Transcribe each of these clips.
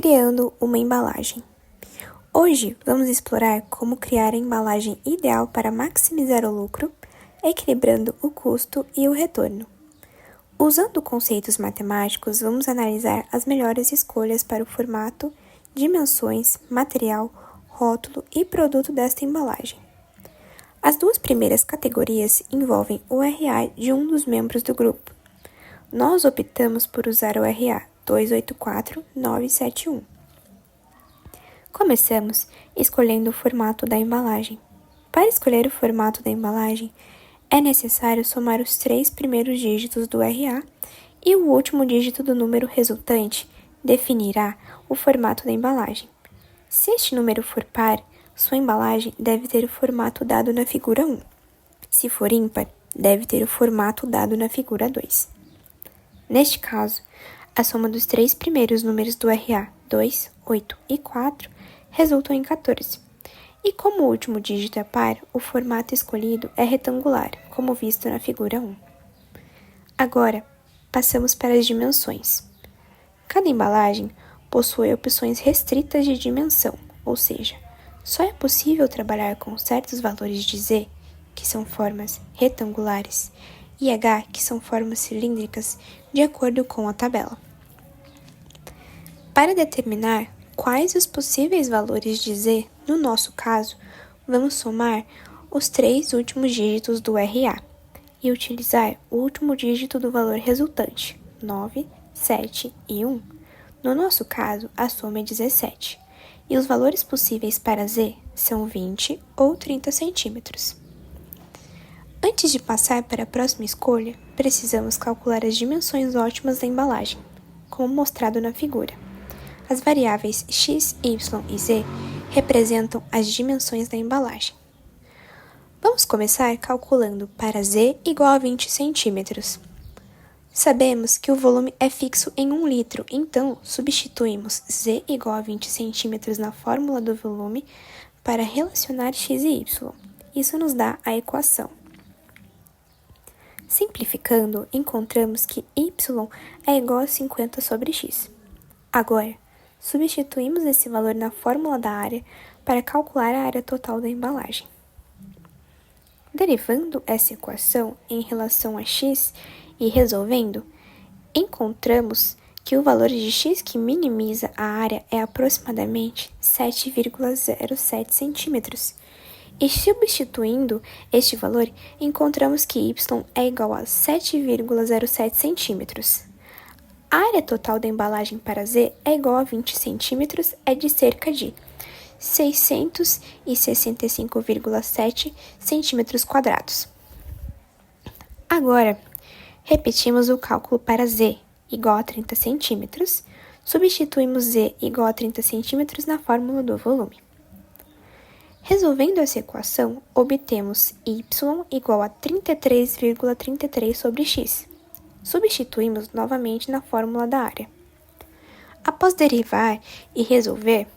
Criando uma embalagem. Hoje vamos explorar como criar a embalagem ideal para maximizar o lucro, equilibrando o custo e o retorno. Usando conceitos matemáticos, vamos analisar as melhores escolhas para o formato, dimensões, material, rótulo e produto desta embalagem. As duas primeiras categorias envolvem o RA de um dos membros do grupo. Nós optamos por usar o RA 284971. Começamos escolhendo o formato da embalagem. Para escolher o formato da embalagem, é necessário somar os 3 primeiros dígitos do RA e o último dígito do número resultante definirá o formato da embalagem. Se este número for par, sua embalagem deve ter o formato dado na figura 1. Se for ímpar, deve ter o formato dado na figura 2. Neste caso, a soma dos 3 primeiros números do RA, 2, 8 e 4, resultam em 14. E como o último dígito é par, o formato escolhido é retangular, como visto na figura 1. Agora, passamos para as dimensões. Cada embalagem possui opções restritas de dimensão, ou seja, só é possível trabalhar com certos valores de Z, que são formas retangulares, e H, que são formas cilíndricas, de acordo com a tabela. Para determinar quais os possíveis valores de Z, no nosso caso, vamos somar os 3 últimos dígitos do RA e utilizar o último dígito do valor resultante, 9, 7 e 1. No nosso caso, a soma é 17, e os valores possíveis para Z são 20 ou 30 centímetros. Antes de passar para a próxima escolha, precisamos calcular as dimensões ótimas da embalagem, como mostrado na figura. As variáveis x, y e z representam as dimensões da embalagem. Vamos começar calculando para z igual a 20 centímetros. Sabemos que o volume é fixo em 1 litro, então substituímos z igual a 20 centímetros na fórmula do volume para relacionar x e y. Isso nos dá a equação. Simplificando, encontramos que y é igual a 50 sobre x. Agora, substituímos esse valor na fórmula da área para calcular a área total da embalagem. Derivando essa equação em relação a x e resolvendo, encontramos que o valor de x que minimiza a área é aproximadamente 7,07 centímetros. E substituindo este valor, encontramos que y é igual a 7,07 centímetros. A área total da embalagem para Z é igual a 20 centímetros, é de cerca de 665,7 centímetros quadrados. Agora, repetimos o cálculo para Z igual a 30 centímetros, substituímos Z igual a 30 centímetros na fórmula do volume. Resolvendo essa equação, obtemos y igual a 33,33 sobre x. Substituímos novamente na fórmula da área. Após derivar e resolver,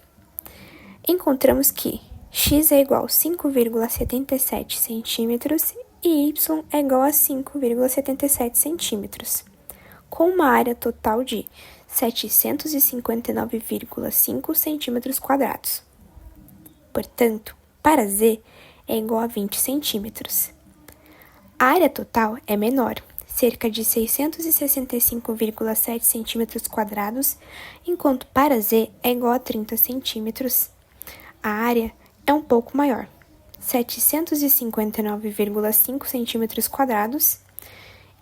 encontramos que x é igual a 5,77 centímetros e y é igual a 5,77 centímetros, com uma área total de 759,5 centímetros quadrados. Portanto, para Z é igual a 20 centímetros. A área total é menor, cerca de 665,7 centímetros quadrados, enquanto para Z é igual a 30 centímetros. A área é um pouco maior, 759,5 centímetros quadrados.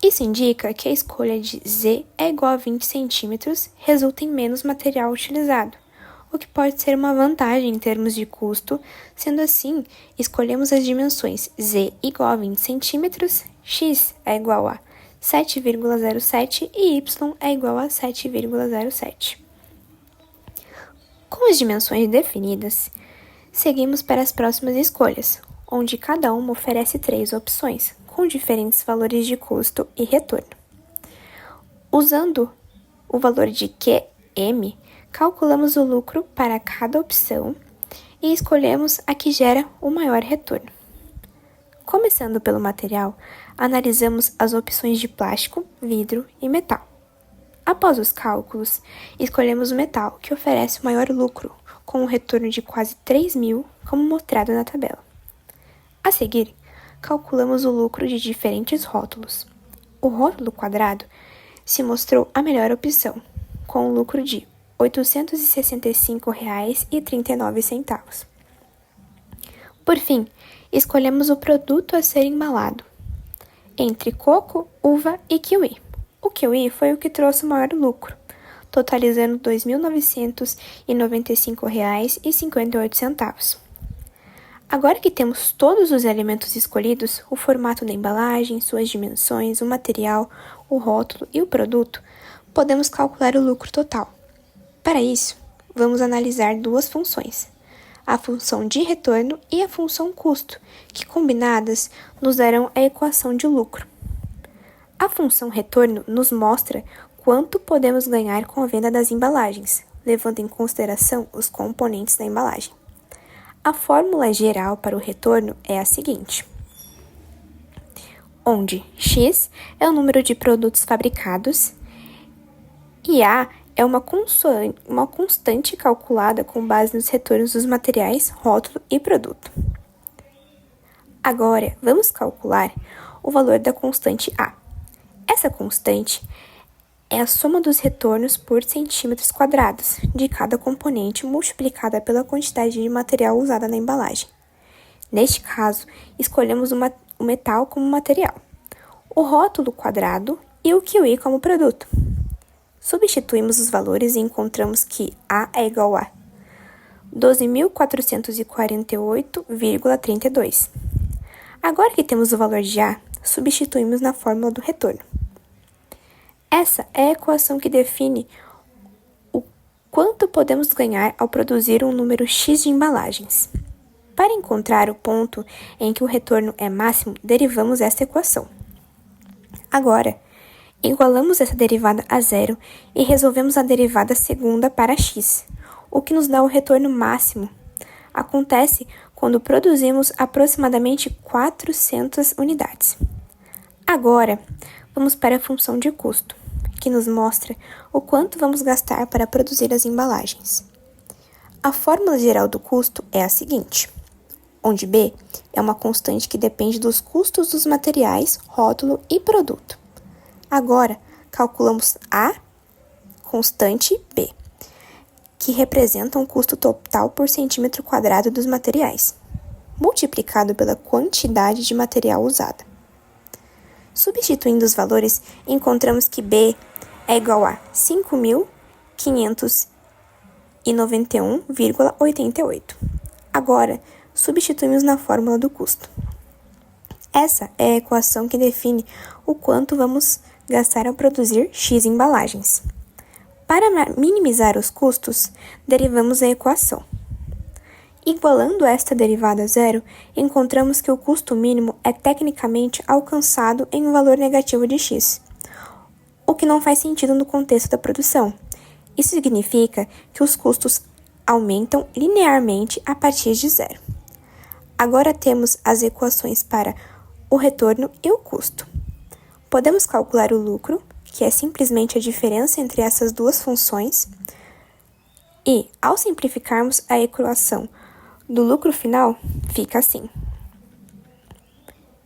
Isso indica que a escolha de Z é igual a 20 centímetros resulta em menos material utilizado, o que pode ser uma vantagem em termos de custo. Sendo assim, escolhemos as dimensões Z igual a 20 centímetros, x é igual a 7,07 e y é igual a 7,07. Com as dimensões definidas, seguimos para as próximas escolhas, onde cada uma oferece 3 opções, com diferentes valores de custo e retorno. Usando o valor de QM, calculamos o lucro para cada opção e escolhemos a que gera o maior retorno. Começando pelo material, analisamos as opções de plástico, vidro e metal. Após os cálculos, escolhemos o metal que oferece o maior lucro, com um retorno de quase 3.000, como mostrado na tabela. A seguir, calculamos o lucro de diferentes rótulos. O rótulo quadrado se mostrou a melhor opção, com um lucro de R$ 865,39. Por fim, escolhemos o produto a ser embalado, entre coco, uva e kiwi. O kiwi foi o que trouxe o maior lucro, totalizando R$ 2.995,58. Agora que temos todos os elementos escolhidos, o formato da embalagem, suas dimensões, o material, o rótulo e o produto, podemos calcular o lucro total. Para isso, vamos analisar duas funções, a função de retorno e a função custo, que combinadas nos darão a equação de lucro. A função retorno nos mostra quanto podemos ganhar com a venda das embalagens, levando em consideração os componentes da embalagem. A fórmula geral para o retorno é a seguinte, onde x é o número de produtos fabricados e a é uma constante calculada com base nos retornos dos materiais, rótulo e produto. Agora, vamos calcular o valor da constante a. Essa constante é a soma dos retornos por centímetros quadrados de cada componente multiplicada pela quantidade de material usada na embalagem. Neste caso, escolhemos o metal como material, o rótulo quadrado e o kiwi como produto. Substituímos os valores e encontramos que A é igual a 12.448,32. Agora que temos o valor de A, substituímos na fórmula do retorno. Essa é a equação que define o quanto podemos ganhar ao produzir um número X de embalagens. Para encontrar o ponto em que o retorno é máximo, derivamos esta equação. Agora, igualamos essa derivada a zero e resolvemos a derivada segunda para x, o que nos dá o retorno máximo. Acontece quando produzimos aproximadamente 400 unidades. Agora, vamos para a função de custo, que nos mostra o quanto vamos gastar para produzir as embalagens. A fórmula geral do custo é a seguinte, onde B é uma constante que depende dos custos dos materiais, rótulo e produto. Agora, calculamos a constante B, que representa um custo total por centímetro quadrado dos materiais, multiplicado pela quantidade de material usada. Substituindo os valores, encontramos que B é igual a 5.591,88. Agora, substituímos na fórmula do custo. Essa é a equação que define o quanto vamos gastar ao produzir X embalagens. Para minimizar os custos, derivamos a equação. Igualando esta derivada a zero, encontramos que o custo mínimo é tecnicamente alcançado em um valor negativo de x, o que não faz sentido no contexto da produção. Isso significa que os custos aumentam linearmente a partir de zero. Agora temos as equações para o retorno e o custo. Podemos calcular o lucro, que é simplesmente a diferença entre essas duas funções, e, ao simplificarmos a equação do lucro final, fica assim.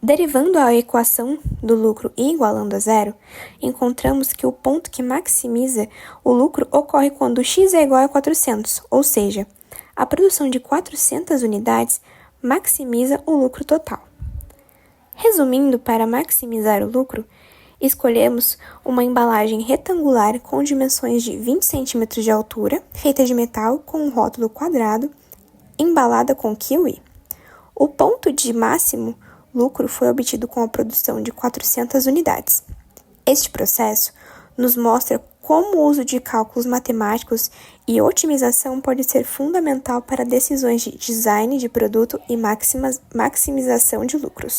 Derivando a equação do lucro e igualando a zero, encontramos que o ponto que maximiza o lucro ocorre quando x é igual a 400, ou seja, a produção de 400 unidades maximiza o lucro total. Resumindo, para maximizar o lucro, escolhemos uma embalagem retangular com dimensões de 20 cm de altura, feita de metal com um rótulo quadrado, embalada com kiwi. O ponto de máximo lucro foi obtido com a produção de 400 unidades. Este processo nos mostra como o uso de cálculos matemáticos e otimização pode ser fundamental para decisões de design de produto e maximização de lucros.